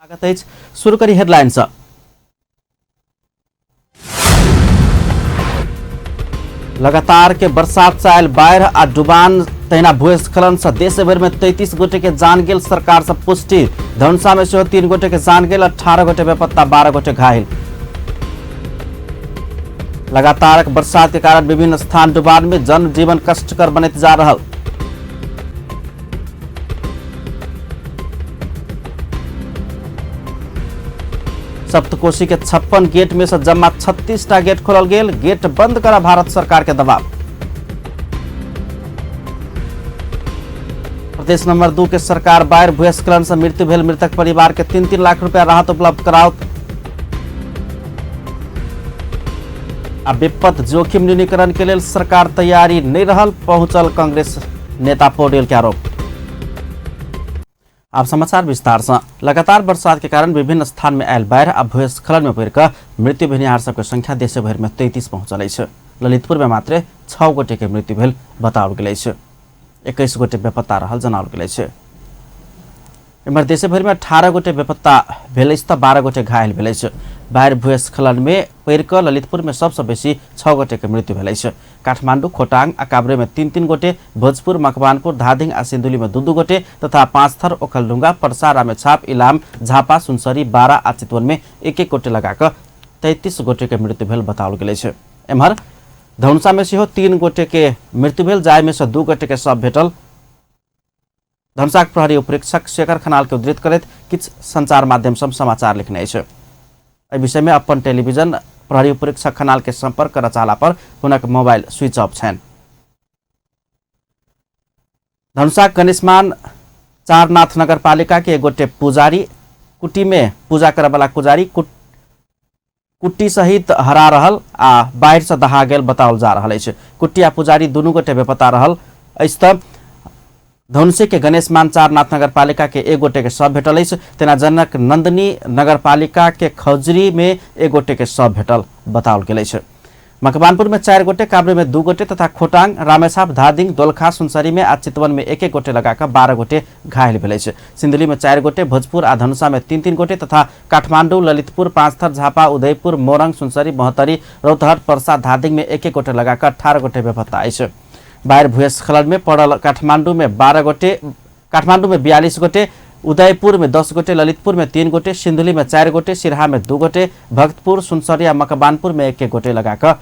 स्वागत है। शुरू करी हेडलाइंस। लगातार के बरसात से आयल बाढ़ आ डुबान तहिना भूस्खलन से देश भर में 33 गोटे के जान गेल। सरकार से पुष्टि। धनुषा में 3 गोटे के जान गेल, 18 गोटे बेपत्ता, 12 गोटे घायल। लगातार बरसात के कारण विभिन्न स्थान डुबान में जनजीवन कष्टकर बनते जा रहा। सप्तकोशी के 56 गेट में से जम्मा 36 टा गेट खोलल गेल। गेट बंद करा भारत सरकार के दबाव। प्रदेश नंबर 2 के सरकार बाढ़ भूस्खलन से मृत्यु भेल मृतक परिवार के 3-3 लाख रुपया राहत उपलब्ध कराओ। आ विपद जोखिम न्यूनीकरण के लिए सरकार तैयारी नहीं रहल, पहुंचल कांग्रेस नेता पौडेल के आरोप। अब समाचार विस्तार से। लगातार बरसात के कारण विभिन्न स्थान में आयल बाढ़ आ भूस्खलन में पड़ मृत्यु भेनिहार सबके संख्या देश भर में 33 पहुंचल है। ललितपुर में मात्र 6 गोटे के मृत्यु भेल बताओल गेल। 21 गोटे बेपत्ता रहल जनाओल गेल। इम्हर देश भर में 18 गोटे बेपत्ता भेल तो 12 गोटे घायल भेल। बाढ़ भूस्खलन में पड़ ललितपुर में सबसे बेसी 6 गोटे के मृत्यु भेल। काठमाडौँ, खोटाङ आ काभ्रे में 3-3 गोटे, भोजपुर, मकवानपुर, धादिङ आ सिन्धुली में 2-2 गोटे तथा पाँचथर, ओखलढुङ्गा, पर्सा, रामेछाप, इलाम, झापा, सुनसरी, बारा आ चितवन में 1-1 गोटे लगाकर 33 गोटे के मृत्यु भेल बताओल गेल। एम्हर धनुषा में 3 गोटे के मृत्यु भेल, जाय में से 2 गोटे के शव भेटल। धनुषा प्रहरी उपरीक्षक शेखर खनाल के उद्धृत करैत किछ संचार माध्यम से समाचार लिखने है। विषय में अपन टेलीविजन प्रहरी उपरीक्षक खनाल के संपर्क कर चाहला पर हुनक मोबाइल स्विच ऑफ छन्। धनुषा गणेशमान चारनाथ नगरपालिका के गोटे पुजारी कुटी में पूजा करे वाला पुजारी कुट्टी सहित हरा रहल आ बाढ़ से दहा गेल बताओल जा रहा है। कुट्टी आ पुजारी दुनू गोटे बेपता रहल। धनुषी के गणेशमान चारनाथ नगरपालिका के 1 गोटे के शव भेटल है। तेना जनक नंदनी नगरपालिका के खौजरी में 1 गोटे के शव भेटल बताओल गेल। मकवानपुर में 4 गोटे, काभ्रे में 2 गोटे तथा खोटाङ, रामेछाप, धादिङ, दोलखा, सुनसरी में आ चितवन में 1-1 गोटे लगाकर 12 गोटे घायल भेल। सिन्धुली में 4 गोटे, भोजपुर आ धनुषा में 3-3 गोटे तथा काठमाडौँ, ललितपुर, पाँचथर, झापा, उदयपुर, मोरङ, सुनसरी, महोत्तरी, रौतहट, पर्सा, धादिङ में 1-1 गोटे लगाकर 18 गोटे बेपत्ता है। बाढ़ भूस्खलन में पड़ल काठमाडौँ में 12 गोटे, काठमाडौँ में 42 गोटे, उदयपुर में 10 गोटे, ललितपुर में 3 गोटे, सिन्धुली में 4 गोटे, सिरहा में 2 गोटे, भक्तपुर, सुनसरी आ मकवानपुर में 1-1 गोटे लगाकर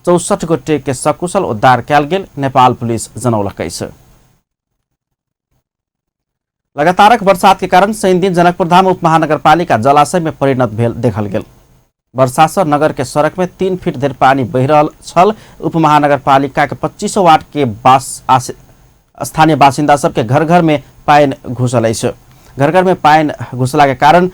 64 गोटे के सकुशल उद्धार कयल गेल नेपाल पुलिस जनौलक। लगातार बरसात के कारण शनि दिन जनकपुर धाम उपमहानगरपालिका जलाशय में परिणत भेल देखल गेल। वर्षा से नगर के सड़क में 3 फीट धरि पानी बह रहल छल। उपमहानगरपालिका के 25 वार्ड के स्थानीय बासिंदा सबके घर घर में पानि घुसल है। घर घर में पानि घुसला के कारण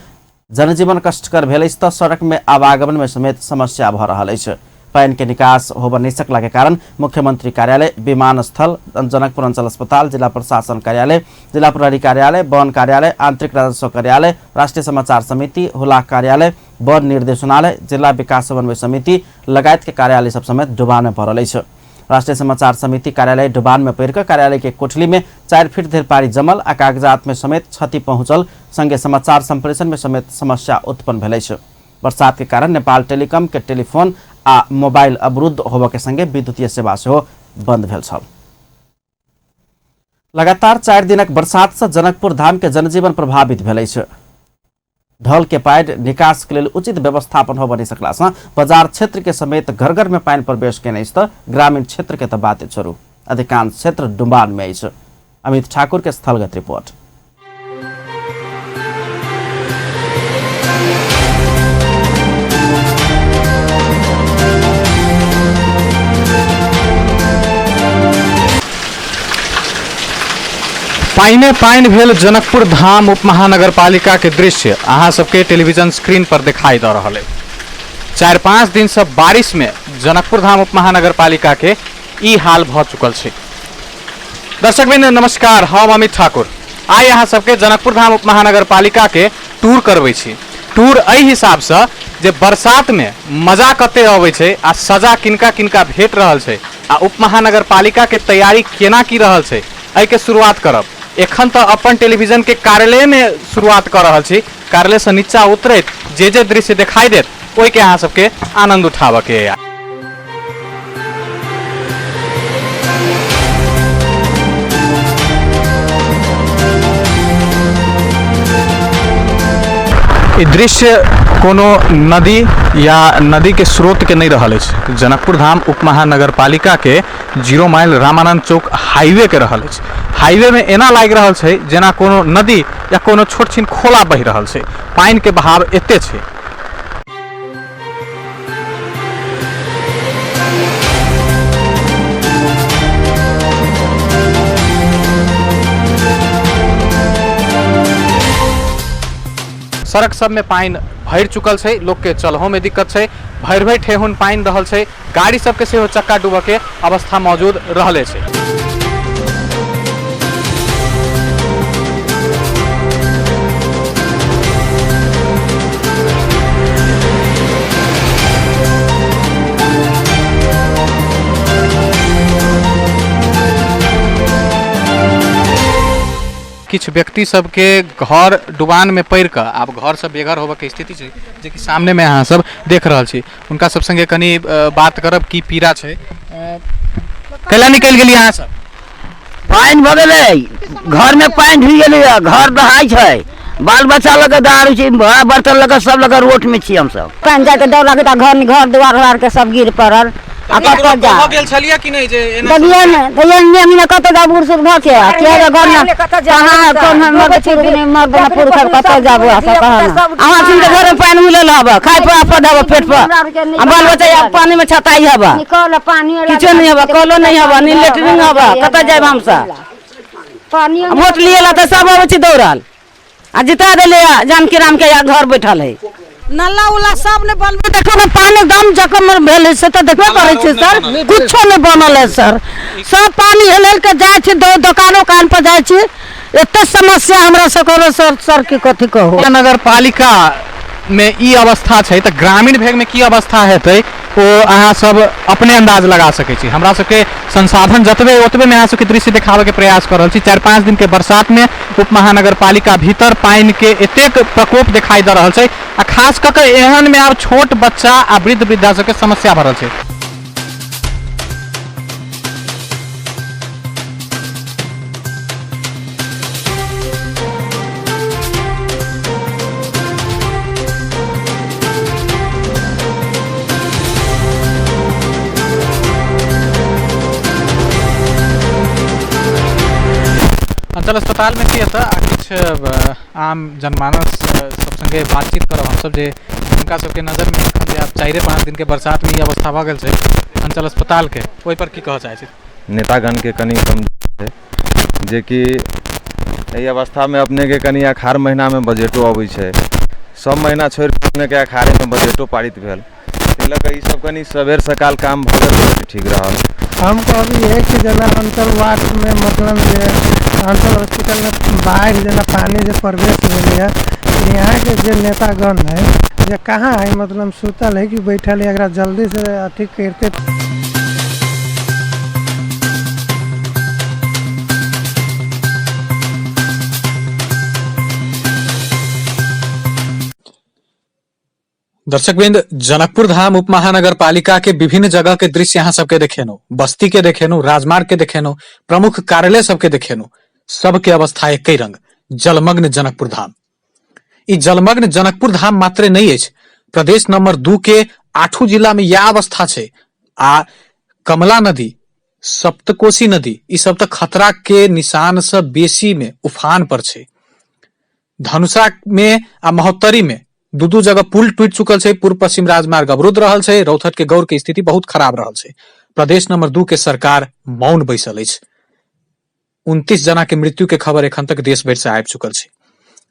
जनजीवन कष्टकर भेल तो सड़क में आवागमन में समेत समस्या भ रहा है। पानी के निकास होबे नहीं सकला के कारण मुख्यमंत्री कार्यालय, विमानस्थल, जनकपुर अंचल अस्पताल, जिला प्रशासन कार्यालय, जिला प्रहरी कार्यालय, वन कार्यालय, आंतरिक राजस्व कार्यालय, राष्ट्रीय समाचार समिति, हुलाक कार्यालय, वन निर्देशनालय, जिला विकास समन्वय समिति लगायत के कार्यालय सब समेत डुबान में पड़ल है। राष्ट्रीय समाचार समिति कार्यालय डुबान में पड़ कार्यालय के कोठली में 4 फीट धरि पानी जमल आ कागजात में समेत क्षति पहुंचल, संगे समाचार संप्रेषण में समेत समस्या उत्पन्न भेल है। बरसात के कारण नेपाल टेलिकम के टेलीफोन आ मोबाइल अवरुद्ध होबे के संगे विद्युतीय सेवा सेहो बंद भेल छल। लगातार 4 दिनक बरसात से जनकपुर धाम के जनजीवन प्रभावित भेल है। ढल के पानि निकास के लिए उचित व्यवस्थापन होबे नहीं सकला से बाजार क्षेत्र के समेत घर घर में पानी प्रवेश केने तो ग्रामीण क्षेत्र के तो बात छोड़ू, अधिकांश क्षेत्र डुबान में है। अमित ठाकुर के स्थलगत रिपोर्ट। पाइने पाइन भेल जनकपुर धाम उपमहानगरपालिका के दृश्य अहाँ सबके टेलीविजन स्क्रीन पर दिखाई दे रहा है। 4-5 दिन से बारिश में जनकपुर धाम उपमहानगरपालिका के ई हाल भ चुकल है। दर्शकबिंद नमस्कार, हम अमित ठाकुर आइ अहाँ सबके जनकपुर धाम उपमहानगरपालिका के टूर करबै छी। टूर एहि हिसाब से जे बरसात में मजा कते अबै छै आ सजा किनका किनका भेट रहल छै आ उपमहानगरपालिका के तैयारी केना की रहल छै एहि के शुरुआत करब। एखन तो अपन टेलीविजन के कार्यालय में शुरुआत कर रहा छी कार्यालय से नीचा उतरत जे दृश्य दिखाई देत ओहि के अहाँ सबके आनंद उठाबऽ के यऽ। ई दृश्य कोनो नदी या नदी के स्रोत के नहीं रहल अछि। जनकपुर धाम उप महानगर पालिका के 0 माइल रामानंद चौक हाईवे के रहल अछि। हाईवे में एना लागि रहल छै जेना कोनो नदी या कोनो छोट छिन खोला बहि रहल छै, पानि के बहाव एते छै। सड़क सब में पानी भर चुकल है, लोग के चलहो में दिक्कत है, भर भर ठेहुन पानी रहल है, गाड़ी सबके सेहो चक्का डूबे के अवस्था मौजूद रहले छै। किछ व्यक्ति सबके घर डुबान में पड़ कर आब घर से बेघर होबे के स्थिति छै, जे कि सामने में अहाँ सब देख रहल छी। उनका सब संगे कनी बात करब की पीड़ा छै। कैला निकल गेली अहाँ सब? पानी भ गेलै, घर में पानी ढुक गेलै, घर दहाई छै, बाल बच्चा लगे दारू छै, बड़ा बर्तन लगे सब लगे रोड में छी हम सब। पानी जाके डर लगे घर घर दुआर के सब गिर पड़ल। आ कतऽ जा गेल छलिए कि नहीं जे दबिया ने हमने कतऽ जा बूढ़ सब घर छै के घर में कहां कोन मर पुर ने मर बना पुर कतऽ जाबो आ कहां अहाँ सिन के घर में पानी मिलल हबे, खाय पे आपद हबे, पेट पर आ बाल बच्चा पानी में छताई हबे, निकल पानी किछो नहीं हबे, कलो नहीं हबे, नी लेटरिंग हबे, कतऽ जाब हम सब? पानी वोट लिएला त सब आबै छी दौड़ल आ जिता देले जानकी राम के घर बैठल है। नल्ला उला सब ने बनबे देखो ना, पानी दम जकम भेल है से तो देखबे करे छै सर, कुछो नहीं बनल है सर। सब पानी हेल के जाय छै, दुकानो कान पर जाय छै, एते समस्या हमरा सब सर की कथि कहू। नगर पालिका में ई अवस्था छै त ग्रामीण भेग में की अवस्था हेतै ओ अहाँ सब अपने अंदाज लगा सकै छी। हमरा सबके संसाधन जतबे ओतबे में अहाँ सबके दृश्य देखाबे के प्रयास कर रहल छी। 4-5 दिन के बरसात में उप महानगर पालिका भीतर पानी के एतेक प्रकोप दिखाई दे रहल छै आ खास कऽ के एहन में अब छोट बच्चा आ वृद्ध वृद्धा सबके समस्या भरल छै। अंचल अस्पताल में की हेतै आ किछ आम जनमानस सब संगे बातचीत करब हम सब जे उनका सबके नजर में एखन जे आब 4-5 दिन के बरसात में ई अवस्था भ गेल छै अंचल अस्पताल के, ओहि पर की कहऽ चाहै छी? नेतागण के कनी कम है जे कि एहि अवस्था में अपने के कनी अखाड़ महीना में बजटो अबै छै, सब महीना छोड़ के अपने के अखाड़े में बजटो पारित भेल, ताहि लऽ कऽ ई सब कनी सबेर सकाल काम भ गेल ठीक रहल। हम कहबी है कि जना अंचल वार्ड में मतलब जे अंचल हॉस्पिटल में बाढ़ जना पानी जे प्रवेश भेल है, यहाँ के जे नेतागण है जे कहाँ है मतलब सुतल है कि बैठल है, अगर जल्दी से अथी करते। दर्शकवृंद, जनकपुर धाम उप महानगर पालिका के विभिन्न जगह के दृश्य यहाँ सबके देखेनो, बस्ती के देखेनो, राजमार्ग के देखेनो, प्रमुख कार्यालय सबके देखेनो, सबके अवस्था एक रंग जलमग्न जनकपुर धाम। ई जलमग्न जनकपुर धाम मात्र नहीं अछि, प्रदेश नंबर 2 के 8 जिला में यह अवस्था छै आ कमला नदी, सप्तकोशी नदी ई सब तक खतरा के निशान से बेसी में उफान पर छै। धनुषा में आ महोत्तरी में दू जगह पुल टूट चुकल छै, पूर्व पश्चिम राजमार्ग अवरुद्ध रहल छै, रौथट के गौर के स्थिति बहुत खराब रहल छै। प्रदेश नंबर 2 के सरकार मौन बैसल अछि। 29 जना के मृत्यु के खबर एखन तक देश भर से आबि चुकल छै।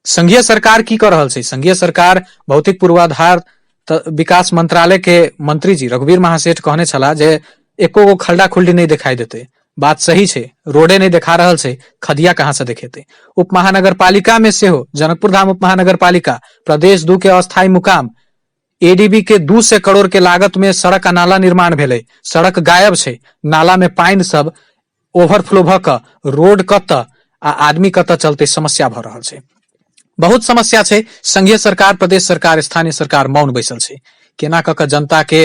संघीय सरकार की कर रहल छै? संघीय सरकार भौतिक पूर्वाधार विकास मंत्रालय के मंत्री जी रघुवीर महासेठ कहने छला जे एको गो खल्डा खुल्डी नहीं दिखाई देते। बात सही छै, रोडे नहीं देखा रहल छै, खदिया कहां से देखेते? उप महानगर पालिका में से हो जनकपुर धाम उप महानगर पालिका प्रदेश 2 के अस्थायी मुकाम एडीबी के 200 करोड़ के लागत में सड़क आ नाला निर्माण भेलै, सड़क गायब छै, नाला में पानी सब ओवरफ्लो भ क रोड कत आ आदमी कत चलते समस्या भ रहल छै। बहुत समस्या छै। संघीय सरकार, प्रदेश सरकार, स्थानीय सरकार मौन बैसल छै। केना कऽ कऽ जनता के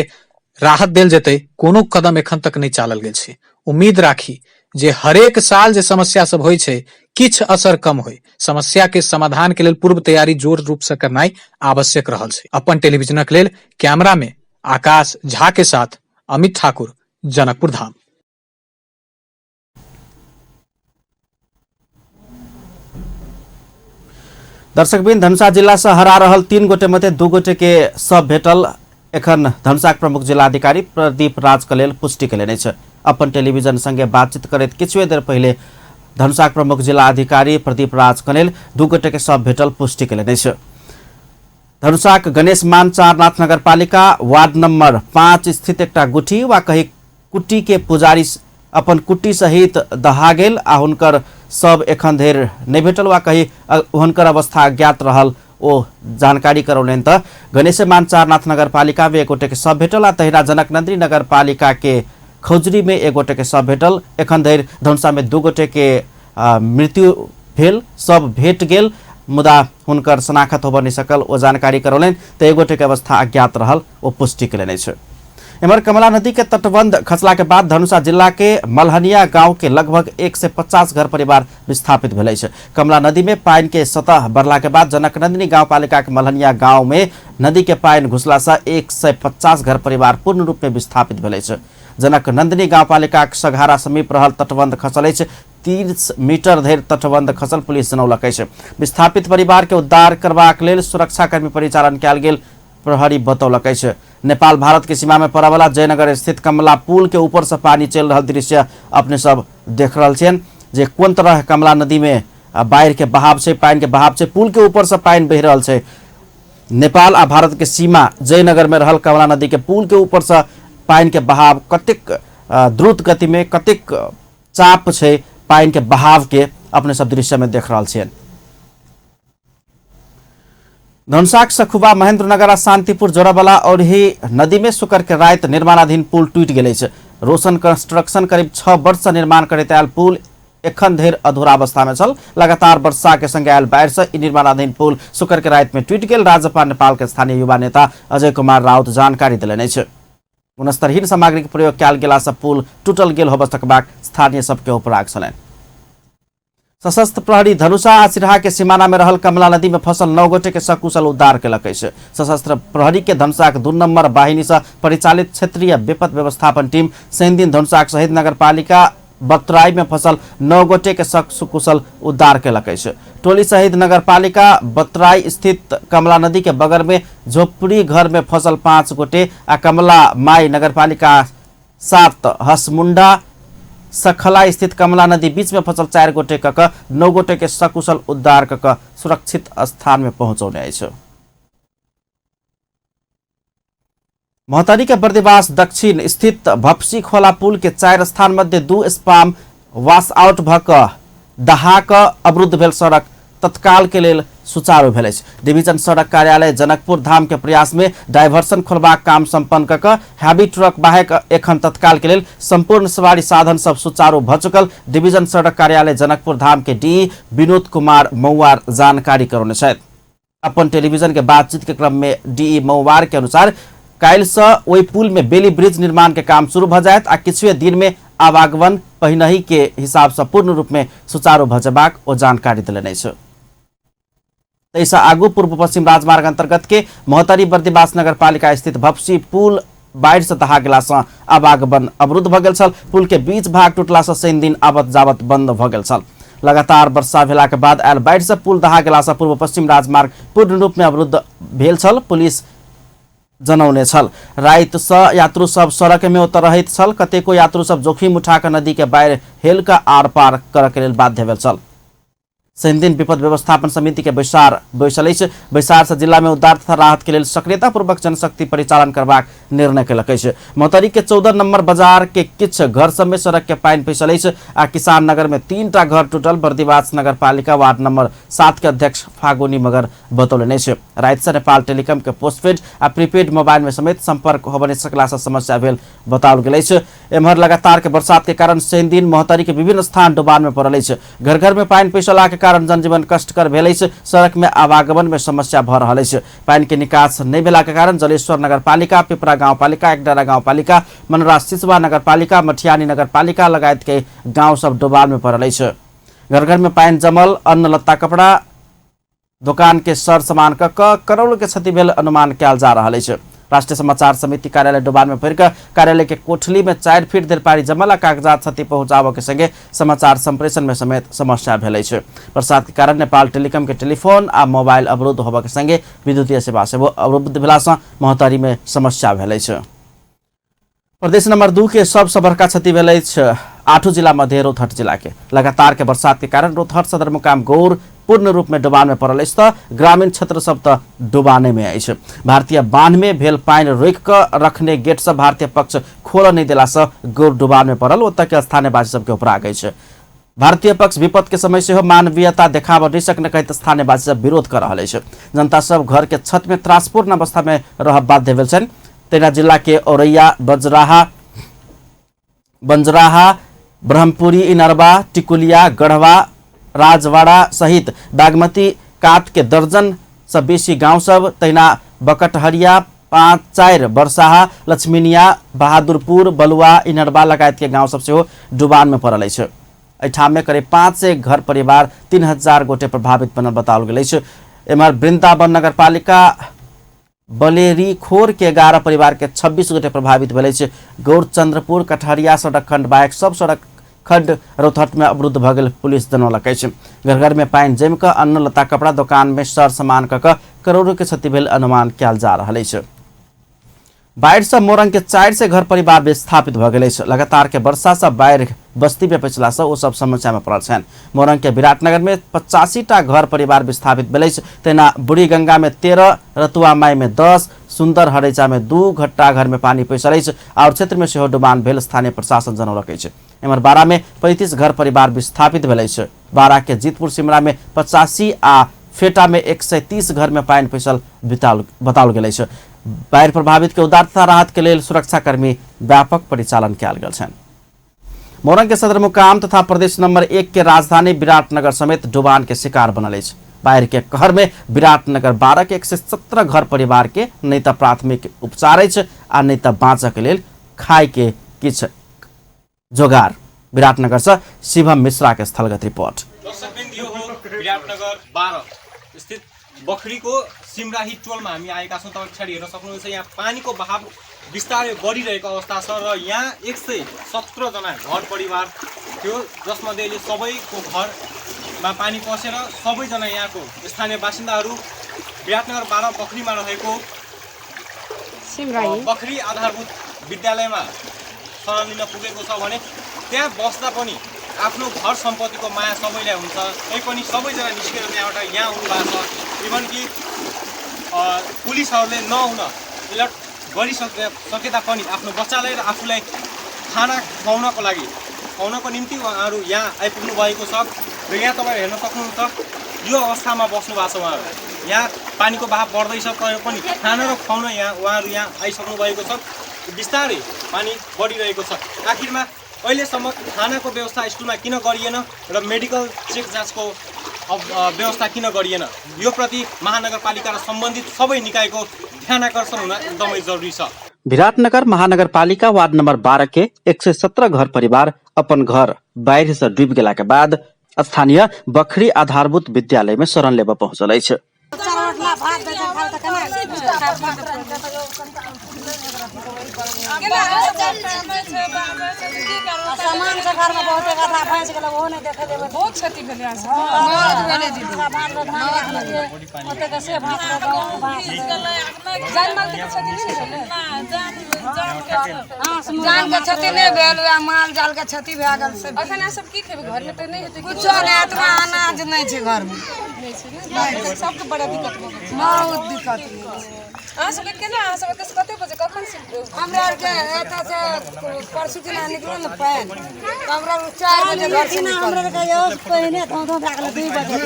राहत देल जेतै, कोनो कदम एखन तक नहीं चालल गेल छै। उम्मीद राखी जे हरेक साल जे समस्या सब होइ छै किछ असर कम होय। समस्या के समाधान के लेल पूर्व तैयारी जोर रूप से करनाई आवश्यक रहल छै। अपन टेलीविजनक लेल कैमरा में आकाश झा के साथ अमित ठाकुर, जनकपुर धाम। दर्शकबिन, धनुषा जिला से हरा रहल 3 गोटे मध्य 2 गोटे के सब भेटल। एखन धनुषाक प्रमुख जिलाधिकारी प्रदीप राज कलेल पुष्टि कयलनि अछि। अपन टेलीविजन संगे बातचीत करैत किछुए देर पहिले धनुषाक प्रमुख जिलाधिकारी प्रदीप राज कलेल 2 गोटे के सब भेटल पुष्टि कयलनि अछि। धनुषाक गणेश मान चारनाथ नगरपालिका वार्ड नंबर 5 स्थित एकटा गुठी वा कही कुट्टी के पुजारी अपन कुट्टी सहित दहा गेल आ हुनकर सब एखन धरि नहीं भेटल वा कही हुनकर अवस्था अज्ञात रहल। ओ जानकारी करौलनि त गणेश मान चारनाथ नगरपालिका में 1 गोटे के सब भेटल आ तहिना जनक नंदी नगरपालिका के खौजरी में 1 गोटे के सब भेटल। एखन धरि धनुषा में 2 गोटे के मृत्यु भेल, सब भेट गेल मुदा हुनकर शनाखत होबऽ नहीं सकल। ओ जानकारी करौलनि त 1 गोटे के अवस्था अज्ञात रहल। ओ पुष्टि कयलनि अछि। एम्हर कमला नदी के तटबंध खसला के बाद धनुषा जिला के मलहनिया गांव के लगभग 150 घर परिवार विस्थापित भेल अछि। कमला नदी में पानी के सतह बढ़ला के बाद जनक नंदिनी गांव पालिका के मलहनिया गांव में नदी के पानी घुसला से 150 घर परिवार पूर्ण रूप में विस्थापित भेल अछि। जनक नंदिनी गांव पालिका के सघारा समीप रहल तटबंध खसल अछि। 30 मीटर धरि तटबंध खसल पुलिस जनौलक अछि। विस्थापित परिवार के उद्धार करबाक लेल सुरक्षाकर्मी परिचालन कयल गेल प्रहरी बतौलक अछि। नेपाल भारत के सीमा में पड़े वाला जयनगर स्थित कमला पुल के ऊपर से पानी चल रहा दृश्य अपने सब देख रहल छियन जे कोन तरह कमला नदी में बाढ़ के बहाव से, पानी के बहाव से, पुल के ऊपर से पानी बह रहल छै। नेपाल आ भारत के सीमा जयनगर में रहल कमला नदी के पुल के ऊपर से पानी के बहाव कतेक द्रुत गति में, कतेक चाप छै पानी के बहाव के अपने सब दृश्य में देख रहल छियन। धनुषाक सखुबा महेंद्रनगर आ शांतिपुर जोड़ावाला और ही नदी में शुक्र के रात निर्माणाधीन पुल टूट गेल अछि। रोशन कंस्ट्रक्शन करीब 6 वर्ष से निर्माण करैत आयल पुल एखन धरि अधूरा अवस्था में छल। लगातार वर्षा के संग आयल बाढ़ से निर्माणाधीन पुल शुक्र के रात में टूट गेल। राजपा नेपाल के स्थानीय युवा नेता अजय कुमार राउत जानकारी देलनि अछि। गुणस्तरहीन सामग्री के प्रयोग कयल गेला से पुल टूटल गेल होबऽ सकबाक स्थानीय सबके उपराग छलनि। सशस्त्र प्रहरी धनुषा आ सिरहा के सीमाना में रहल कमला नदी में फंसल 9 गोटे के सकुशल उद्धार केलक अछि। सशस्त्र प्रहरी के धनुषाक 2 नंबर वाहिनी से परिचालित क्षेत्रीय विपद व्यवस्थापन टीम शनि दिन धनुषाक सहित नगरपालिका बतराई में फंसल 9 गोटे के सकुशल उद्धार केलक अछि। टोली सहित नगरपालिका बतराई स्थित कमला नदी के बगल में झोपड़ी घर में फंसल 5 गोटे आ कमला माई नगरपालिका 7 हसमुंडा सखला स्थित कमला नदी बीच में फंसल 4 गोटे कऽ 9 गोटे के सकुशल उद्धार कऽ सुरक्षित स्थान में पहुंचौने अछि। मोहतरी के बर्दिवास दक्षिण स्थित भपसी खोला पुल के 4 स्थान मध्य 2 स्पाम वाश आउट भ कऽ दहा कऽ अवरुद्ध भेल सड़क तत्काल के लेल सुचारू भेल अछि। डिवीजन सड़क कार्यालय जनकपुर धाम के प्रयास में डायवर्सन खोलबाक काम संपन्न कऽ हैवी ट्रक बाहेक एखन तत्काल के लेल संपूर्ण सवारी साधन सब सुचारू भ चुकल डिवीजन सड़क कार्यालय जनकपुर धाम के डी विनोद कुमार मौवार जानकारी करौने छथि। अपन टेलीविजन के बातचीत के क्रम में डी मौवार के अनुसार काल्हि से ओहि पुल में बेली ब्रिज निर्माण के काम शुरू भ जायत आ किछुए दिन में आवागमन पहिनहि के हिसाब से पूर्ण रूप में सुचारू भ जेबाक ओ जानकारी देलनि अछि। तैसा आगू पूर्व पश्चिम राजमार्ग अंतर्गत के मोहतरी बर्दिवास नगरपालिका स्थित भपसी पुल बाढ़ से दहा गेला से आवागमन अवरुद्ध भ गेल छल। पुल के बीच भाग टूटला से शनि दिन आवत जावत बंद भ गेल छल। लगातार वर्षा भेला के बाद आयल बाढ़ से पुल दहा गेला से पूर्व पश्चिम राजमार्ग पूर्ण रूप में अवरुद्ध भेल छल। पुलिस जनौने छल राति से यात्रु सब सड़क में उतर छल। कतेको यात्रु सब जोखिम उठा कर नदी के बाढ़ हेल का आर पार करऽ के लेल बाध्य भेल छल। शनि दिन विपद व्यवस्थापन समिति के बैसार बैसल अछि। बैसार से जिला में उद्धार तथा राहत के लेल सक्रियतापूर्वक जनशक्ति परिचालन करबाक निर्णय केलक अछि। मोहतरी के 14 नंबर बाजार के किछ घर सब में सड़क के पानी फैसल अछि आ किसान नगर में 3टा घर टूटल बर्दिवास नगर पालिका वार्ड नंबर 7 के अध्यक्ष फागुनी मगर बतौलनि अछि। राति से नेपाल टेलीकॉम के पोस्टपेड आ प्रीपेड मोबाइल में समेत संपर्क होबऽ नहि सकला से समस्या भेल बताओल गेल अछि। एम्हर लगातार के बरसात के कारण शनि दिन मोहतरी के विभिन्न स्थान डुबान में पड़ल अछि। घर घर में पानी फैसला के कारण जनजीवन कष्टकर भेलै छै। सड़क में आवागमन में समस्या भ रहल छै। पानी के निकास नहीं भेला के कारण जलेश्वर नगरपालिका, पिपरा गाउँपालिका, एकडारा गाउँपालिका, मनरा सिसवा नगरपालिका, मठियानी नगरपालिका लगायत के गाउँ सब डुबान में पड़ल छै। घर घर में पानी जमल, अन्न लत्ता कपड़ा दुकान के सर सामान करोड़ के क्षति भेल अनुमान कयल जा रहा है। राष्ट्रीय समाचार समिति कार्यालय डुबान में फैर कार्यालय के कोठली में 4 फीट देर पानी जमला, कागजात क्षति पहुंचाव के संगे समाचार संप्रेषण में समेत समस्या भेल छै। बरसात के कारण नेपाल टेलिकम के टेलीफोन आ मोबाइल अवरुद्ध होबा के संगे विद्युतीय सेवा सेहो अवरुद्ध भेला सँ महोत्तरी में समस्या भेल छै। प्रदेश नंबर 2 के सबसे बड़का क्षति भेल छै 8 जिला मध्य रौतहट जिला के। लगातार के बरसात के कारण रौतहट सदरमुकाम गौर पूर्ण रूप में डुबान में पड़ल अछि त ग्रामीण क्षेत्र सब त डुबाने में अछि। भारतीय बांध में भेल पानी रोक क रखने गेट सब भारतीय पक्ष खोल नहीं देला से गौर डुबान में पड़ल, ओतऽ के स्थानीयवासी सबके उपरा गई छै। भारतीय पक्ष विपद के समय से मानवीयता देखाब नहीं सकने कहते स्थानीयवासी सब विरोध कर रहा है। जनता सब घर के छत में त्रासपूर्ण अवस्था में रह बाध्य भेल छन्। तेना जिला के औरैया, बंजराहा, ब्रह्मपुरी, इनरबा, टिकुलिया, गढ़वा, राजवाड़ा सहित बागमती कात के दर्जन से बेसी गांव सब, तैना बकटहरिया, 5-4 बरसाहा, लक्ष्मीनिया, बहादुरपुर, बलुआ, इनरबा लगायत के गांव सब सेहो डुबान में पड़ल अछि। एठाम में करीब 500 घर परिवार 3000 गोटे प्रभावित बनल बताओल गेल अछि। एमहर वृंदावन नगरपालिका बलेरी खोर के 11 परिवार के 26 गोटे प्रभावित भेल अछि। गौरचंद्रपुर, कटहरिया सड़क खंड बाइक सब सड़क खंड रौतहट में अवरुद्ध भ गेल पुलिस जनौलक अछि। घर घर में पानी जमि क अन्न लत्ता कपड़ा दुकान में सर सामान करोड़ों के क्षति भेल अनुमान कयल जा रहल अछि। बाढ़ि से मोरंग के 4 से घर परिवार विस्थापित भ गेल अछि। लगातार के वर्षा से बाढ़ि बस्ती में पछिला से ओ सब समस्या में पड़ल छन्। मोरंग के विराटनगर में 85टा घर परिवार विस्थापित भेल अछि। तेना बुढ़ी गंगा में 13, रतुआ माई में 10, सुंदर हरैचा में 2, घट्टा घर में पानी पैसल अछि और क्षेत्र में सेहो डुबान भेल स्थानीय प्रशासन जनौलक अछि। एमहर बारा में 35 घर परिवार विस्थापित भेल अछि। बारा के जीतपुर सिमरा में 85 आ फेटा में 130 घर में पानी पैसल बताओल गेल अछि। बाढ़ि प्रभावित के उद्धार तथा राहत के लेल सुरक्षाकर्मी व्यापक परिचालन कयल गेल छन्। मोरंग के सदरमुकाम तथा प्रदेश नंबर 1 के राजधानी विराटनगर समेत डुबान के शिकार बनल अछि। बाढ़ि के कहर में विराटनगर 12 के 117 घर परिवार के नहीं तो प्राथमिक उपचार अछि आ नहीं तो बाँचऽ के लेल खाय के किछ जोगार। विराटनगर से शिवम मिश्रा के स्थलगत रिपोर्ट। विराटनगर 12 स्थित बखरीको सिमराही टोलमा हामी आएका छौँ। तपाईँ पछाडि हेर्न सक्नुहुन्छ यहाँ पानीको बहाव बिस्तारै बढिरहेको अवस्था छ र यहाँ 117 जना घर परिवार थियो, जसमध्ये सबैको घरमा पानी पसेर सबैजना यहाँको स्थानीय बासिन्दाहरू विराटनगर 12 बखरीमा रहेको बखरी आधारभूत विद्यालयमा शरण लिन पुगेको छ भने त्यहाँ बस्दा पनि आफ्नो घर सम्पत्तिको माया सबैलाई हुन्छ। तैपनि सबैजना निस्केर त्यहाँबाट यहाँ आउनुभएको छ। इभन कि पुलिसहरूले नआउन अलर्ट गरिसके तापनि आफ्नो बच्चालाई र आफूलाई खाना खुवाउनको निम्ति उहाँहरू यहाँ आइपुग्नु भएको छ। र यहाँ तपाईँ हेर्न सक्नुहुन्छ यो अवस्थामा बस्नु भएको छ उहाँहरू। यहाँ पानीको बहाव बढ्दैछ तर पनि खाना र खुवाउन यहाँ उहाँहरू यहाँ आइसक्नु भएको छ। बिस्तारै पानी बढिरहेको छ। आखिरमा अहिलेसम्म खानाको व्यवस्था स्कुलमा किन गरिएन र मेडिकल चेक जाँचको व्यवस्था किन गरिएन, यो प्रति महानगरपालिका र सम्बन्धित सबै निकायको ध्यान आकर्षण हुन एकदमै जरुरी छ। विराटनगर महानगरपालिका वार्ड नंबर 12 के 117 घर परिवार अपन घर बाढ़ि से डूब गेला के बाद स्थानीय बखरी आधारभूत विद्यालय में शरण लेब पहुंचल अछि। सामान के घर में बहुत कथा फंस गेल, वो नहीं देखे देबे, बहुत क्षति भेल। यहाँ भेले दीदी सामान रो धान लगे ओते के से भात जान माल के क्षति नहीं भेल ना, जान के क्षति नहीं भेल, माल जाल के क्षति भए गेल। से अखन सब की खेबे, घर में तो नहीं हेतै कुछ नहीं, एतबा अनाज नहीं छै घर में, नहीं छै ना, सबके बड़ा दिक्कत हो गेल, बहुत दिक्कत है। अहाँ सबके केना, अहाँ सब एतऽ से कते बजे कखन से हमरा आर के एतऽ से परसू दिन निकलो न पाइन, हमरा 4 बजे घर से निकल, हमरा के यो पहिने धो भागल 2 बजे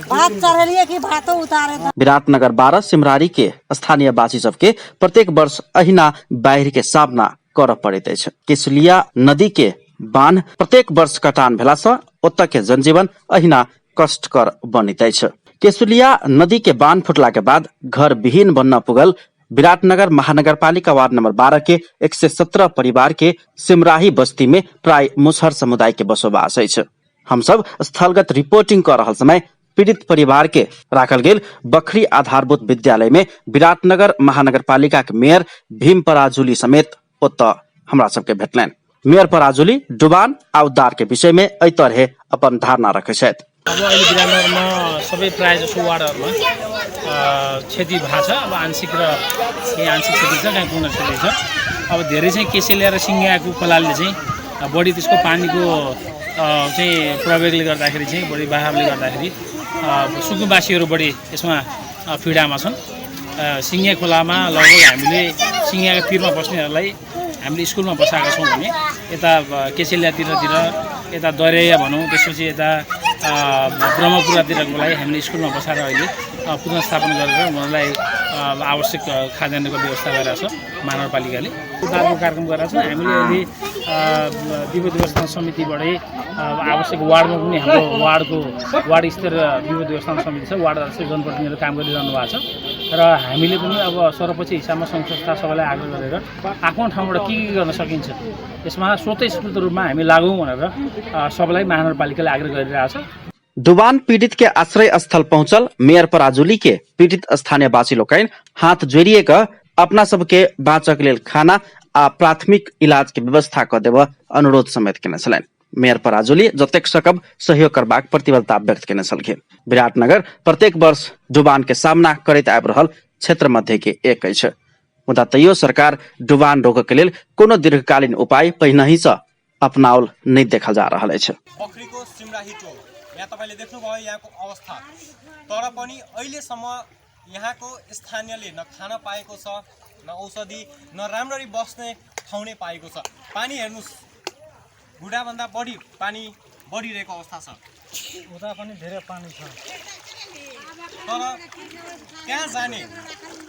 भात चढ़लिए कि भातो उतारे। विराटनगर 12 सिमरारी के स्थानीय वासी सबके प्रत्येक वर्ष अहिना बाढ़ि के सामना करऽ पड़ैत अछि। केसुलिया नदी के बांध प्रत्येक वर्ष कटान भेला से ओतऽ के जनजीवन अहिना कष्टकर बनितै छ। केसुलिया नदी के बांध फुटला के बाद घर विहीन बन्न पुगल विराटनगर महानगरपालिका वार्ड नंबर 12 के 117 परिवार के सिमराही बस्ती में प्राय मुसहर समुदाय के बसोबास है। हम सब स्थलगत रिपोर्टिंग कर रहल समय पीड़ित परिवार के राखल गेल बखरी आधारभूत विद्यालय में विराटनगर महानगरपालिका के मेयर भीम पराजुली समेत ओतऽ हमरा सबके भेटलनि। मेयर पराजुली डुबान आ उद्धार के विषय में एहि तरहे अपन धारणा रखै छथि। अब अहिले विराटनगरमा सबै प्रायः जसो वार्डहरूमा क्षति भएको छ। अब आंशिक र केही आंशिक क्षति छ, कहीँ पूर्ण क्षति छ। अब धेरै चाहिँ केसेलिया र सिङ्गियाको खोलाले चाहिँ बढी त्यसको पानीको चाहिँ प्रवेगले गर्दाखेरि चाहिँ बढी बहावले गर्दाखेरि सुकुम्बासीहरू बढी यसमा पीडामा छन्। सिङ्गिया खोलामा लगभग हामीले सिङ्गियाको पिरमा बस्नेहरूलाई हामीले स्कुलमा बसाएका छौँ भने यता केसेलियातिर यता दरेया भनौँ, त्यसपछि यता ब्रह्मपुरातिरको लागि हामीले स्कुलमा बसाएर अहिले पुनर्स्थापन गरेर उनीहरूलाई आवश्यक खाद्यान्नको व्यवस्था गरेर छ महानगरपालिकाले। उद्धारको कार्यक्रम गरेर छ। हामीले अहिले विपद व्यवस्थापन समितिबाटै आवश्यक वार्डमा पनि हाम्रो वार्ड स्तरीय विपद व्यवस्थापन समिति छ, वार्डहरू जनप्रतिनिधिहरू काम गरिरहनु भएको छ र हामीले पनि अब सर्वोच्च हिसाबमा सङ्घ संस्था सबैलाई आग्रह गरेर आफ्नो ठाउँबाट के गर्न सकिन्छ यसमा स्वतःस्फूर्त रूपमा हामी लागौँ भनेर सबैलाई महानगरपालिकाले आग्रह गरिरहेछ। डुबान पीड़ित के आश्रय स्थल पहुंचल मेयर पराजुली के पीड़ित स्थानीयवासी लोकनि हाथ जोड़िएक अपना सबके बाँचक लेल खाना आ प्राथमिक इलाज के व्यवस्था क देब अनुरोध समेत केने छलनि। मेयर पराजुली जतेक सकब सहयोग करबाक प्रतिबद्धता व्यक्त केने छलखिन। विराटनगर प्रत्येक वर्ष डुबान के सामना करैत आबि रहल क्षेत्र मध्य के एक अछि। मुदा तैयो सरकार डुबान रोकऽ के लेल कोनो दीर्घकालीन उपाय पहिनहि सँ अपनाओल नहीं देखल जा रहल अछि। बखरीको सिमराही टोल यहाँ तपाईले देख्नुभयो यहाँको अवस्था, तर पनि अहिलेसम्म यहाँको स्थानीयले न खान पाएको छ, न औषधि, न राम्ररी बस्ने ठाउँ नै पाएको छ। पानी हेर्नुस्, गुडाभन्दा बढी पानी बढिरहेको अवस्था छ। उता पनि धेरै पानी छ, तर कहाँ जाने,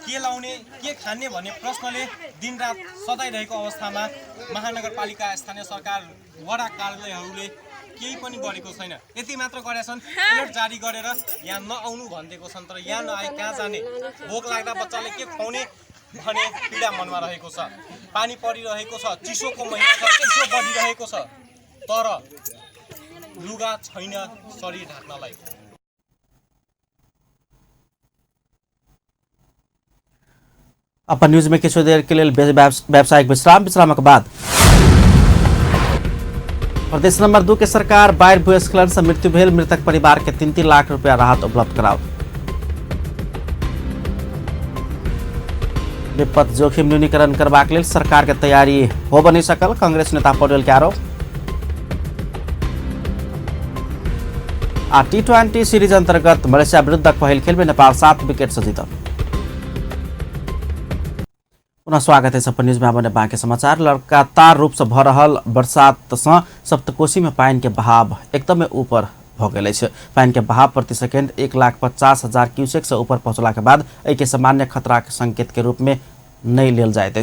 के लाउने, के खाने भन्ने प्रश्नले दिनरात सताइरहेको अवस्थामा महानगरपालिका, स्थानीय सरकार, वडा कार्यालयहरूले केही पनि गरेको छैन। यति मात्र गरेका छन्, अलर्ट जारी गरेर यहाँ नआउनु भनिदिएको छन्, तर यहाँ नआए कहाँ जाने। भोक लाग्दा बच्चाले के खुवाउने भने पीडा मनमा रहेको छ। पानी परिरहेको छ, चिसोको महिना छ, चिसो बढिरहेको छ, तर लुगा छैन शरीर ढाक्नलाई। अपन न्यूज में कुछ देर के लिए व्यावसायिक विश्राम के बाद प्रदेश नंबर 2 के सरकार बाढ़ भूस्खलन से मृत्यु भेल मृतक परिवार के 3-3 लाख रुपया राहत उपलब्ध कराओ। विपद जोखिम न्यूनीकरण करबाक लेल सरकार के तैयारी हो बनी सकल, कांग्रेस नेता पौडेल के आरोप। T20 सीरीज अंतर्गत मलेशिया विरुद्ध पहिल खेल में नेपाल 7 विकेट से जीतल। पुनः स्वागत है सपन न्यूज में। आबने बाँकी समाचार। लगातार रूप से भ रहल बरसात से सप्तकोशी में पानी के बहाव एकदम ऊपर भ गए। पानी के बहाव प्रति सेकेंड 1,50,000 क्यूसेक से ऊपर पहुंचला के बाद एक सामान्य खतरा के संकेत के रूप में नहीं लेल जाते।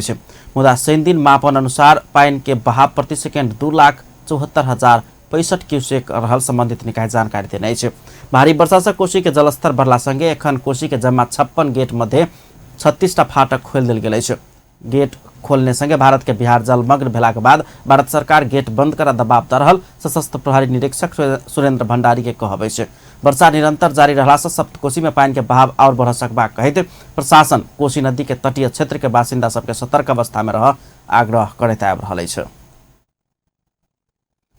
मुदा शनि दिन मापन अनुसार पानी के बहाव प्रति सेकेंड 2,74,065 क्यूसेक रहल संबंधित निकाय जानकारी देने। भारी वर्षा से कोशी के जलस्तर बढ़ला संगे एखन कोशी के जम्मा 56 गेट मध्य 36टा फाटक खोल दिल गेल। गेट खोलने संगे भारत के बिहार जलमग्न भेला के बाद भारत सरकार गेट बंद कर दबाव द रहल सशस्त्र प्रहरी निरीक्षक सुरेंद्र भंडारी के कहब। वर्षा निरंतर जारी रहला से सप्तकोशी में पानी के बहाव और बढ़ सकबाक कहते प्रशासन कोशी नदी के तटीय क्षेत्र के बासिंदा सबके सतर्क अवस्था में रह आग्रह करैत आबि रहल अछि।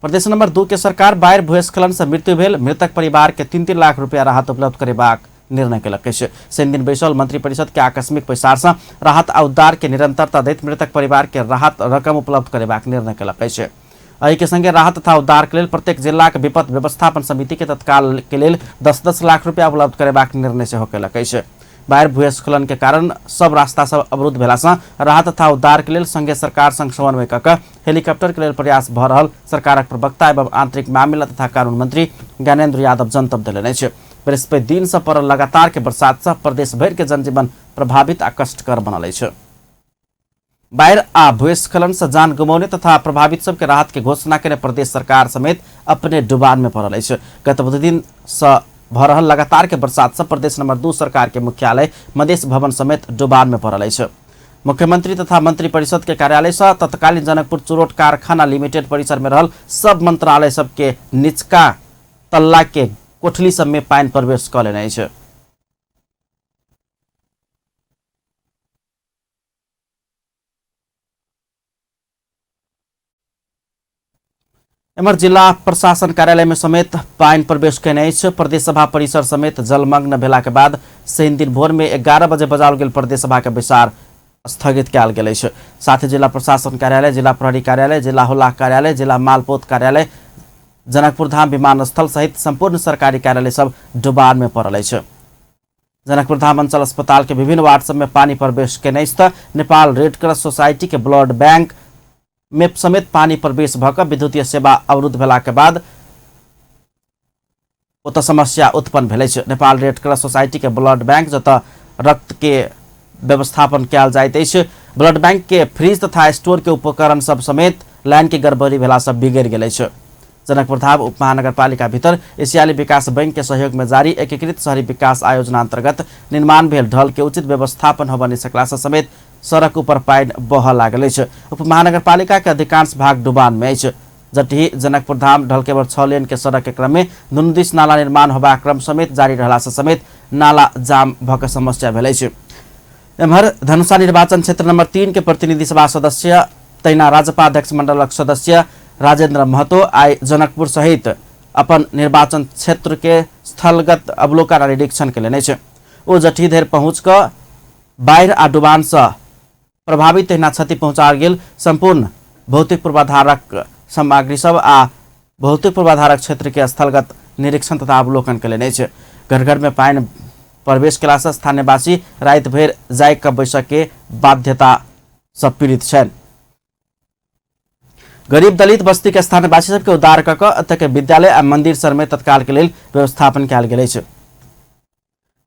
प्रदेश नंबर 2 के सरकार बाढ़ भूस्खलन से मृत्यु भेल मृतक परिवार के 3-3 लाख रुपया राहत उपलब्ध करेबाक निर्णय केलक। शनि दिन बैसल मंत्रिपरिषद के आकस्मिक पैसार से राहत आ उद्धार के निरंतरता दैत मृतक परिवार के राहत रकम उपलब्ध करेबाक निर्णय केलक। एहि के संगे राहत तथा उद्धार के लेल प्रत्येक जिला के विपद व्यवस्थापन समिति के तत्काल के लेल 10-10 लाख रुपया उपलब्ध करेबाक निर्णय सेहो केलक। बाढ़ भूस्खलन के कारण सब रास्ता सब अवरुद्ध भेला से राहत तथा उद्धार के लेल संघीय सरकार संग समन्वय कऽ हेलीकॉप्टर के लेल प्रयास भ रहल सरकारक प्रवक्ता एवं आंतरिक मामला तथा कानून मंत्री ज्ञानेन्द्र यादव जनतब देलनि अछि। बृहस्पति दिन से पड़ल लगातार के बरसात से प्रदेश भर के जनजीवन प्रभावित आ कष्टकर बनल अछि। बाढ़ आ भूस्खलन से जान गुमाउने तथा प्रभावित सबके राहत के घोषणा करने प्रदेश सरकार समेत अपने डुबान में पड़ल अछि। गत बुध दिन से भ रहल लगातार के बरसात से प्रदेश नंबर 2 सरकार के मुख्यालय मधेश भवन समेत डुबान में पड़ल अछि। मुख्यमंत्री तथा मंत्री परिषद के कार्यालय से तत्कालीन जनकपुर चुरोट कारखाना लिमिटेड परिसर में रहल सब मंत्रालय सबके निचका तल्ला के कोठली सब में पानी प्रवेश क लेने अछि। एमहर जिला प्रशासन कार्यालय में समेत पानी प्रवेश कयने अछि। प्रदेश सभा परिसर समेत जलमग्न भेला के बाद शनि दिन भोर में 11 बजे बजाओल गेल प्रदेश सभा के बैसार स्थगित कयल गेल अछि। साथ ही जिला प्रशासन कार्यालय, जिला प्रहरी कार्यालय, जिला हुलाक कार्यालय, जिला मालपोत कार्यालय, जनकपुर धाम विमानस्थल सहित संपूर्ण सरकारी कार्यालय सब डुबान में पड़ल अछि। जनकपुर धाम अंचल अस्पताल के विभिन्न वार्ड सब में पानी प्रवेश कयने अछि त नेपाल रेड क्रॉस सोसाइटी के ब्लड बैंक में समेत पानी प्रवेश भऽ विद्युतीय सेवा अवरुद्ध भेला के बाद ओतऽ समस्या उत्पन्न भेल अछि। नेपाल रेड क्रॉस सोसाइटी के ब्लड बैंक जतऽ रक्त के व्यवस्थापन कयल जाइत अछि, ब्लड बैंक के फ्रिज तथा स्टोर के उपकरण सब समेत लाइन के गड़बड़ी भेला से बिगड़ि गेल अछि। जनकपुर धाम उप महानगरपालिका भीतर एशियाली विकास बैंक के सहयोग में जारी एकीकृत शहरी विकास आयोजना अंतर्गत निर्माण भेल ढल के उचित व्यवस्थापन होबऽ सकला से समेत सड़क ऊपर पानी बह लागल अछि। उप महानगरपालिका के अधिकांश भाग डुबान में अछि। जटही जनकपुर धाम ढलकेवर 6 लेन के सड़क के क्रम में दुनू दिस नाला निर्माण होबा क्रम समेत जारी रहला से समेत नाला जाम भऽ समस्या भेल अछि। एम्हर धनुषा निर्वाचन क्षेत्र नंबर 3 के प्रतिनिधि सभा सदस्य तैना राजपा अध्यक्ष मंडलक सदस्य राजेंद्र महतो आई जनकपुर सहित अपन निर्वाचन क्षेत्र के स्थलगत अवलोकन और निरीक्षण के लेने छै। ओ जटही धरि पहुंच कऽ बाढ़ आ डुबान से प्रभावित तहिना क्षति पहुंचाओल गेल संपूर्ण भौतिक पूर्वाधारक सामग्री सब आ भौतिक पूर्वाधारक क्षेत्र के स्थलगत निरीक्षण तथा अवलोकन के लेने छै। घर घर में पानी प्रवेश केला से स्थानीयवासी रात भर जाय कऽ बैसक के बाध्यता सब पीड़ित छनि। गरीब दलित बस्ती के स्थानीयवासी सबके उद्धार कऽ एतऽ के विद्यालय आ मंदिर सर में तत्काल के लेल व्यवस्थापन कयल गेल अछि।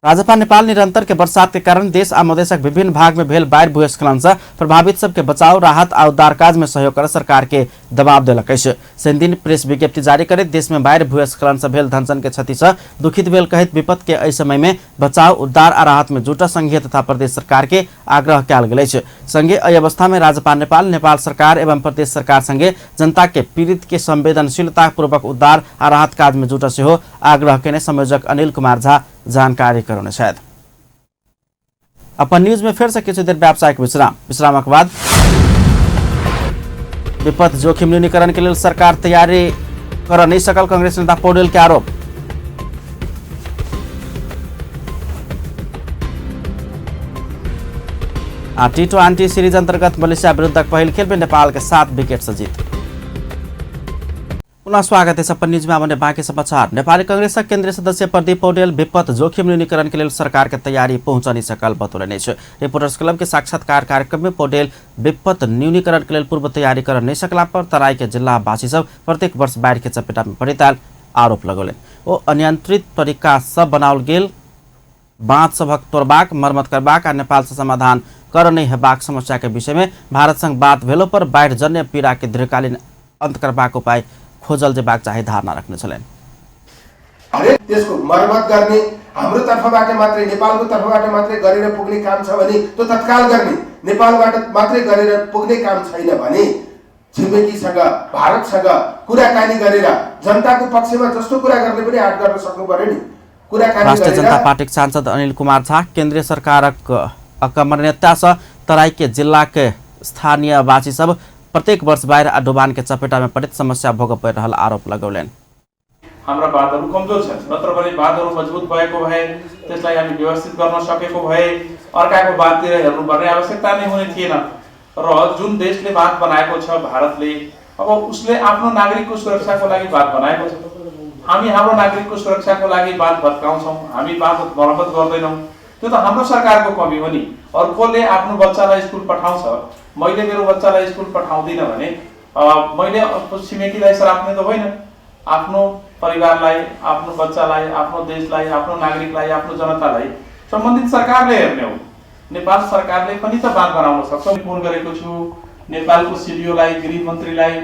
राजपा नेपाल निरंतर के बरसात के कारण देश आ मधेशक विभिन्न भाग में भेल बाढ़ भूस्खलन से प्रभावित सबके बचाव, राहत आ उद्धार काज में सहयोग कर सरकार के दबाव देलक अछि। शनि दिन प्रेस विज्ञप्ति जारी करैत देश में बाढ़ भूस्खलन से भेल धनसन के क्षति से दुखित भेल कहैत विपद के एहि समय में बचाव, उद्धार आ राहत में जुटल संघीय तथा प्रदेश सरकार के आग्रह कयल गेल अछि। संगे एहि अवस्था में राजपा नेपाल, नेपाल सरकार एवं प्रदेश सरकार संगे जनता के पीड़ित के संवेदनशीलता पूर्वक उद्धार आ राहत काज में जुटल सेहो आग्रह केने संयोजक अनिल कुमार झा जानकारी करौने छथि। अपन न्यूज में फिर से किछु देर व्यावसायिक विश्रामक बाद विपद जोखिम न्यूनीकरण के लिए सरकार तैयारी कर नहीं सकल, कांग्रेस नेता पौडेल के आरोप। T20 सीरीज अंतर्गत मलेशिया विरुद्धक पहिल खेल में नेपाल के 7 विकेट से जीत। पुनः स्वागत है सपन न्यूज में। आने बाकी समाचार। नेपाली कांग्रेस केंद्रीय सदस्य प्रदीप पौडेल विपद जोखिम न्यूनीकरण के लिए सरकार के तैयारी पहुंच नहीं सकल बतौलनि। रिपोर्टर्स क्लब के साक्षात्कार कार्यक्रम में पौडेल विपद न्यूनीकरण के लिए पूर्व तैयारी कर नहीं सकला पर तराई के जिलावासी सब प्रत्येक वर्ष बाढ़ के चपेटा में पड़िताल आरोप लगौलनि। ओ अनियंत्रित तरीका सब बनाओल गेल बाँध सभक तोड़बाक, मरम्मत करबाक आ नेपाल से समाधान कर नहीं हेबाक समस्या के विषय में भारत संग बात भेलो पर बाढ़ जन्य पीड़ा के दीर्घकालीन अंत करबाक उपाय खोजल जेबाक चाहे धारणा रख्ने छलन्। हरेक त्यसको मर्मत गर्ने हाम्रो तर्फबाट मात्रै, नेपालको तर्फबाट मात्रै गरेर पुग्ने काम छ भने त्यो तत्काल गर्ने, नेपालबाट मात्रै गरेर पुग्ने काम छैन भने छिमेकीसँग, भारतसँग कुराकानी गरेर जनताको पक्षमा जस्तो कुरा गर्ने पनि आँट गर्न सक्नु पर्यो नि। कुराकानी राष्ट्रिय जनता पार्टी सांसद अनिल कुमार झा केंद्रीय सरकारक अकमन्यता से तराई के जिला के स्थानीयवासी सब प्रत्येक वर्ष बाढ़ आ डुबान के चपेटा में पड़ित समस्या भोग परि रहल आरोप लगौलनि। हाम्रा बाँधहरू कमजोर छन्, नत्र भने बाँधहरू मजबुत भएको भए त्यसलाई हामी व्यवस्थित गर्न सकेको भए अर्काको बाँधतिर हेर्नुपर्ने आवश्यकता नै हुने थिएन। र जुन देशले बाँध बनाएको छ भारतले, अब उसले आफ्नो नागरिकको सुरक्षाको लागि बाँध बनाएको छ। हामी हाम्रो नागरिकको सुरक्षाको लागि बाँध भत्काउँछौँ, हामी बाँध मर्मत गर्दैनौँ, त्यो त हाम्रो सरकारको कमी हो नि। अर्कोले आफ्नो बच्चालाई स्कुल पठाउँछ, मैले मेरो बच्चालाई स्कुल पठाउँदिनँ भने मैले छिमेकीलाई सराप्ने त होइन। आफ्नो परिवारलाई, आफ्नो बच्चालाई, आफ्नो देशलाई, आफ्नो नागरिकलाई, आफ्नो जनतालाई सम्बन्धित सरकारले हेर्ने हो। नेपाल सरकारले पनि त बात बनाउन सक्छ। फोन गरेको छु नेपालको सिडिओलाई, गृह मन्त्रीलाई,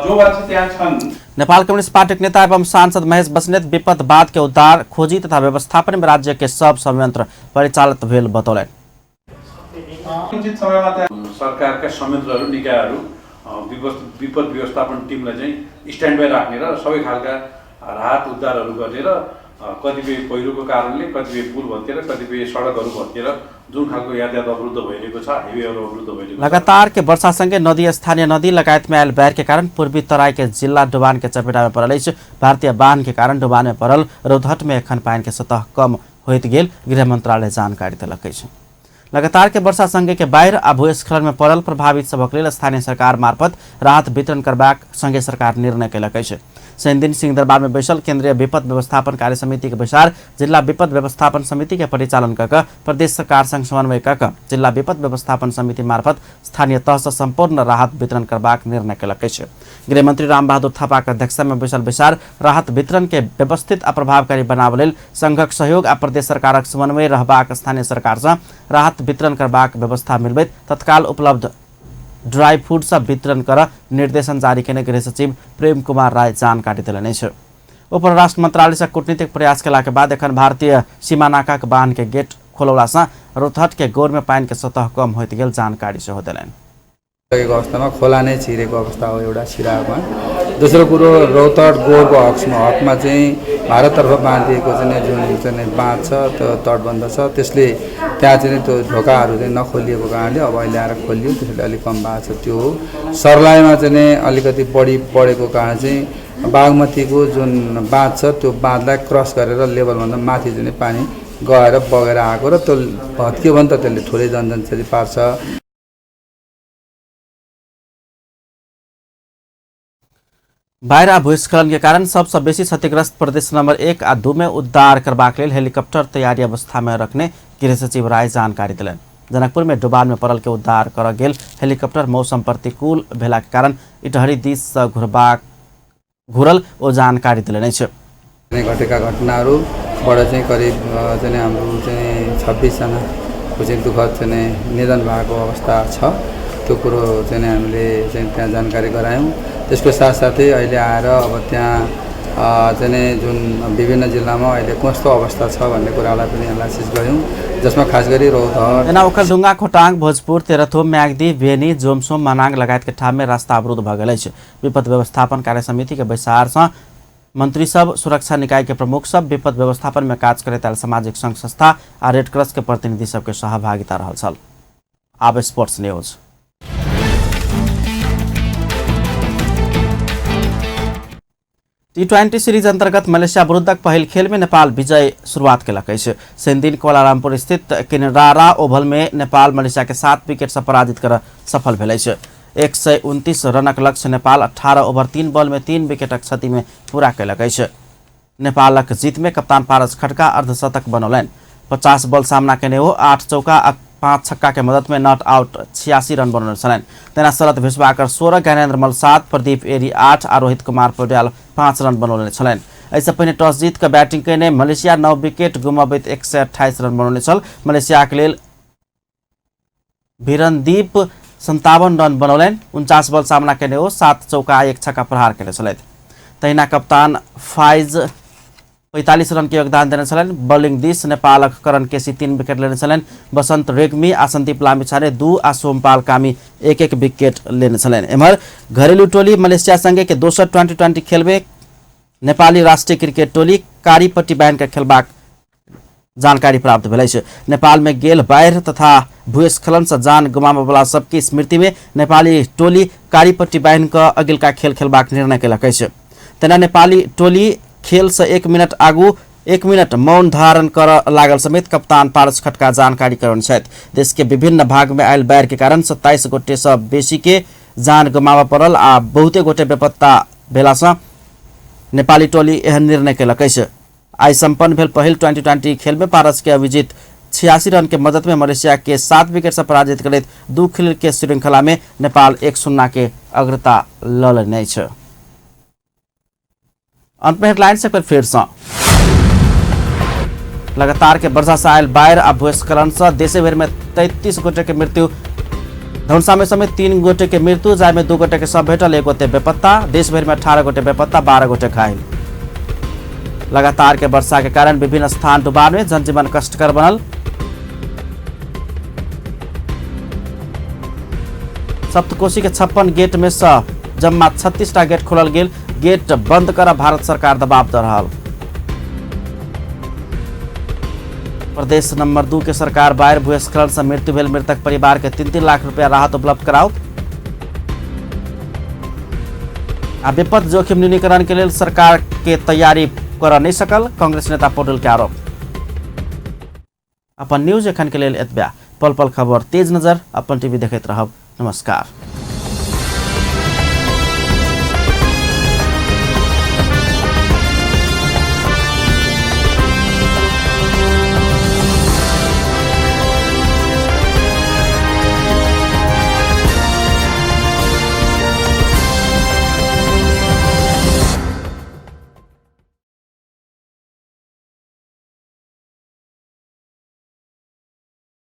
जो मान्छे त्यहाँ छन्। नेपाल कम्युनिस्ट पार्टी के नेता एवं सांसद महेश बस्नेत विपदवाद के उद्धार, खोजी तथा व्यवस्थापन में राज्य के सब संयंत्र परिचालित भेल बतौलन। उचित समयमा त्यहाँ सरकारका संयन्त्रहरू, निकायहरू विपद व्यवस्थापन टिमलाई चाहिँ स्ट्यान्ड बाई राख्ने र सबै खालका राहत उद्धारहरू गर्ने र कतिपय पहिरोको कारणले कतिपय पुल भत्किएर कतिपय सडकहरू भत्किएर जुन खालको यातायात अवरुद्ध भइरहेको छ, हाइवेहरू अवरुद्ध भइरहेको छ। लगातार के वर्षासँगै नदी, स्थानीय नदी लगायत में आयल बाढ़ के कारण पूर्वी तराई के जिला डुबान के चपेटा में पड़ल। भारतीय बांध के कारण डुबान में पड़ल रौतहट में एखन पानी के सतह कम होइत गेल गृह मंत्रालय जानकारी देलक। लगातार के वर्षा संगे के बाढ़ आ भूस्खलन में पड़ल प्रभावित सभक लेल स्थानीय सरकार मार्फत राहत वितरण करबाक संगे सरकार निर्णय कयलक अछि। शनि दिन सिंहदरबार में बैसल केंद्रीय विपद व्यवस्थापन कार्य समिति के बैसार जिला विपद व्यवस्थापन समिति के परिचालन कक प्रदेश सरकार संग समन्वय कक जिला विपद व्यवस्थापन समिति मार्फत स्थानीय तह से संपूर्ण राहत वितरण करबाक निर्णय कयलक अछि। गृह मंत्री रामबहादुर थापा के अध्यक्षता में बैसल बैसार राहत वितरण के व्यवस्थित आ प्रभावकारी बनाबय लेल संघक सहयोग आ प्रदेश सरकारक समन्वय रहबाक, स्थानीय सरकार से राहत वितरण करबाक व्यवस्था मिलबैत तत्काल उपलब्ध ड्राई फूड सब वितरण कर निर्देशन जारी केने गृह सचिव प्रेम कुमार राय जानकारी देलनि। उपराष्ट्र मंत्रालय से कूटनीतिक प्रयास केला के बाद एखन भारतीय सीमा नाका के बांध के गेट खोलौला से रौतहट के गोर में पानी के सतह कम होइत गेल जानकारी सेहो देलनि। अवस्थामा खोला नै छिरेको अवस्था हो एउटा सिरामा। दोस्रो कुरो रौतहट गोरको हकमा चाहिँ भारततर्फ बाँधिएको जुन बाँध छ त्यो तटबन्ध छ, त्यसले त्यहाँ चाहिँ त्यो ढोकाहरू चाहिँ नखोलिएको कारणले अब अहिले आएर खोलियो, त्यसले अलिक कम भएको छ। त्यो हो सर्लाहीमा चाहिँ अलिकति बढी बढेको कारण चाहिँ बागमतीको जुन बाँध छ त्यो बाँधलाई क्रस गरेर लेभलभन्दा माथि चाहिँ पानी गएर बगेर आएको र त्यो भत्कियो भने त त्यसले ठुलै जनजनक्षति पार्छ। बाढ़ आ भूस्खलन के कारण सबसे बेसी क्षतिग्रस्त प्रदेश नंबर 1 आ 2 में उद्धार करबाक लेल हेलीकॉप्टर तैयारी अवस्था में रखने गृह सचिव राय जानकारी दिलन। जनकपुर में डुबान में पड़ल के उद्धार कर गेल हेलीकॉप्टर मौसम प्रतिकूल भेला के कारण इटहरी दिस से घुरल ओ जानकारी दिलन। घटेका घटनाहरूबाट चाहिँ करिब चाहिँ हाम्रो चाहिँ 26 जनाको चाहिँ दुःखद चाहिँ निधन भएको अवस्था छ। त्यो कुरो चाहिँ हामीले चाहिँ त्यहाँ जानकारी गरायौँ। त्यसको साथसाथै अहिले आएर अब त्यहाँ चाहिँ जुन विभिन्न जिल्लामा अहिले कस्तो अवस्था छ भन्ने कुरालाई पनि एनालाइसिस गऱ्यौँ, जसमा खास गरी रौतहट, ओखलढुङ्गा, खोटाङ, भोजपुर, तेह्रथुम, म्याग्दी, बेनी, जोमसोम, मनाङ लगायत के ठाम में रास्ता अवरुद्ध भ गेल अछि। विपद व्यवस्थापन कार्य समिति के बैसार से मंत्री सब, सुरक्षा निकाय के प्रमुख सब, विपद व्यवस्थापन में काज करैत आयल सामाजिक संघ संस्था आ रेड क्रॉस के प्रतिनिधि सबके सहभागिता रहल छल। आब स्पोर्ट्स न्यूज। T20 सीरीज अंतर्गत मलेशिया विरुद्धक पहिल खेल में नेपाल विजय शुरुआत केलक अछि। शनि दिन कोलालमपुर स्थित किनरारा ओभल में नेपाल मलेशिया के 7 विकेट से पराजित कर सफल भेल अछि। 129 रनक लक्ष्य नेपाल 18 ओवर 3 बॉल में 3 विकेटक क्षति में पूरा केलक अछि। नेपालक जीत में कप्तान पारस खड्का अर्धशतक बनौलनि। 50 बॉल सामना केने हो 8 चौका 5 छक्का के मदद में नॉट आउट 86 रन बनौने छलनि। तेना शरद भिस्वाकर 16, ज्ञानेन्द्र मल 7, प्रदीप एरी 8 आ रोहित कुमार पौड्याल 5 रन बनौने छलनि। ऐसे पहले टॉस जीत कर बैटिंग केने मलेशिया 9 विकेट गुमाबैत 128 रन बनौने छल। मलेशिया के लेल वीरनदीप 57 रन बनौलनि। 49 बॉल सामना केने हो 7 चौका 1 छक्का प्रहार केने छलथि। तहिना कप्तान फाइज 45 रन के योगदान देने छलनि। बॉलिंग दिस नेपालक करण केसी 3 विकेट लेने छलनि। बसंत रेग्मी आ संदीप लामिछाने 2 आ सोमपाल कामी 1-1 विकेट लेने छलनि। एम्हर घरेलू टोली मलेशिया संगे के दोसर 2020 खेल में नेपाली राष्ट्रीय क्रिकेट टोली कारीपट्टी बैन के खेलबाक जानकारी प्राप्त भेल अछि। नेपाल में गेल बाढ़ तथा भूस्खलन से जान गुमाबय वाला सबकी स्मृति में नेपाली टोली कारीपट्टी बैन का अगिलका खेल खेलबाक निर्णय केलक अछि। तेना नेपाली टोली खेल से 1 मिनट आगू 1 मिनट मौन धारण कर लागल समेत कप्तान पारस खड्का जानकारी करौने छथि। देश के विभिन्न भाग में आयल बाढ़ के कारण 27 गोटे से बेसी के जान गमाबय पड़ल आ बहुते गोटे बेपत्ता भेला से नेपाली टोली एहन निर्णय केलक अछि। आई संपन्न भेल पहिल 2020 खेल में पारस के अभिजीत 86 रन के मदद में मलेशिया के 7 विकेट से पराजित करैत 2 खेल के श्रृंखला में नेपाल 1-0 के अग्रता ल लेने अछि। अंत में हेडलाइंस एक बार फिर से। लगातार के वर्षा से आयल बाढ़ आ भूस्खलन से देशे भर में 33 गोटे के मृत्यु, धनुषा में समेत 3 गोटे के मृत्यु, जाय में 2 गोटे के शव भेटल, 1 गोटे बेपत्ता। देश भर में 18 गोटे बेपत्ता, 12 गोटे घायल। लगातार के वर्षा के कारण विभिन्न स्थान डुबान में जनजीवन कष्टकर बनल। सप्तकोशी के 56 गेट में से जम्मा 36 टा गेट खोलल गेल। गेट बंद कर भारत सरकार दबाव दे रहल। प्रदेश नंबर 2 के सरकार बाढ़ भूस्खलन से मृत्यु भेल मृतक परिवार के 3-3 लाख रुपया राहत उपलब्ध कराओ। आ विपद जोखिम न्यूनीकरण के लिए सरकार के तैयारी कर नहीं सकल, कांग्रेस नेता पौडेल के आरोप। अपन न्यूज एखन के लिए एतबा। पल पल खबर तेज नजर अपन टीवी देखते रहब। नमस्कार।